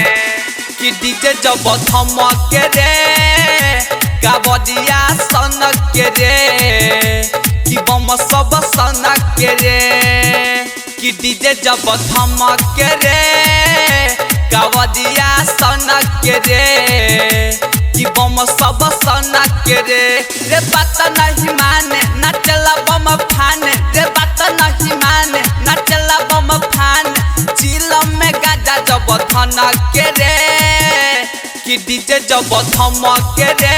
DJ जब धमके रे कावड़िया सनक रे कि बम सब सनक रे कि डीजे जब धमके रे कावड़िया सनक रे कि बम सब सनक रे रे बात नहीं माने नचला बम फाने रे बात नहीं माने नचला बम फाने चिलम में गाजा जब धनके रे कि डीजे जब धमके रे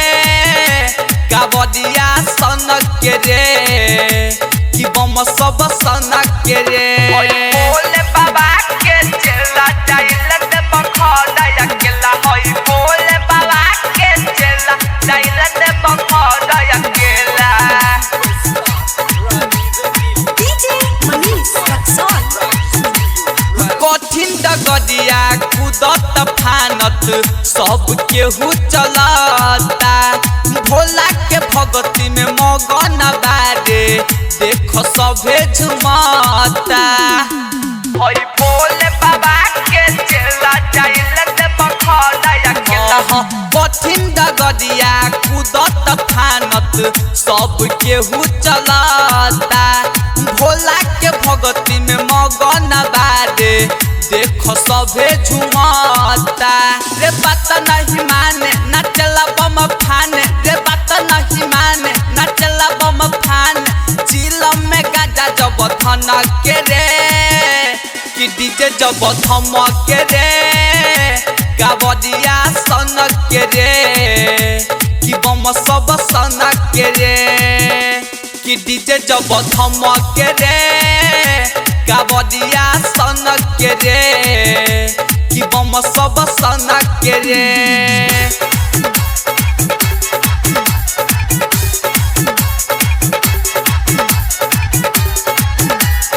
कावड़िया सनक रे कि बम सब सनक रे भोले बाबा के चेला जाइलत बखड़ा अकेला होई भोले बाबा के चेला जाइलत बखड़ा अकेला डीजे मनीष रक्सौल कठिन डगरिया कूदत फानत सब केहू चलता भोला के भगती में मगन बारे देख सभे झुमता होई भोले बाबा के चेला जाइलत बखड़ा अकेला कठिन डगरिया कूदत फानत सब केहू चलता भोला के भगती में मगन बारे देख सभे झुमता रे बात नहीं माने नचला बम फाने रे बात नहीं माने नचला बम फाने चिलम में गाजा जब धनके रे कि डीजे जब धमके रे कावड़िया सनक रे कि बम सब सनक रे कि डीजे जब धमके रे कावड़िया सनक रे कि बम सब सनक रे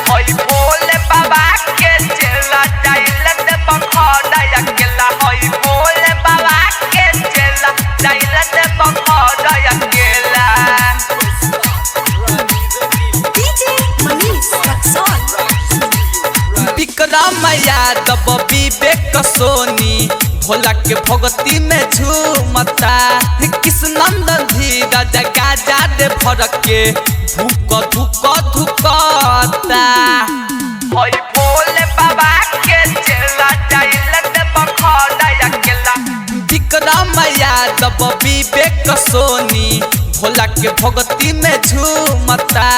होई भोले बाबा के चेला जाइलत बखड़ा अकेला होई भोले बाबा के चेला जाइलत बखड़ा अकेला डीजे मनीष रक्सौल विक्रम यादव विवेक सोनी भोला के भगती में झूमता कृष्णनंदन धीरज गाजा दे भर के धुक धुक धुकता होई भोले बाबा के चेला जाइलत बखड़ा अकेला विक्रम यादव विवेक सोनी भोला के भगती में झूमता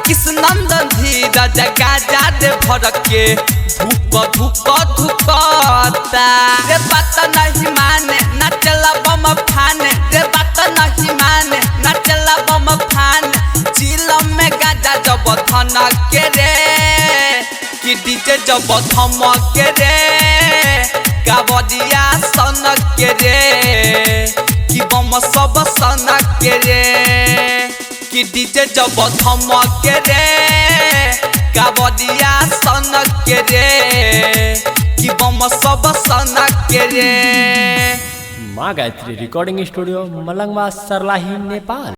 कृष्णनंदन धीरज गाजा दे भर के धुक धुक धुकता रे बात नहीं माने नचला बम फाने रे बात नहीं माने नचला बम फाने चिलम में गाजा जब धनके रे कि डीजे जब धमके रे कावड़िया सनक रे कि बम सब सनक रे कि डीजे जब धमके रे कावड़िया सनक रे कि बम सब सनक रे। माँ गायत्री रिकॉर्डिंग स्टूडियो मलंगवा सरलाही नेपाल।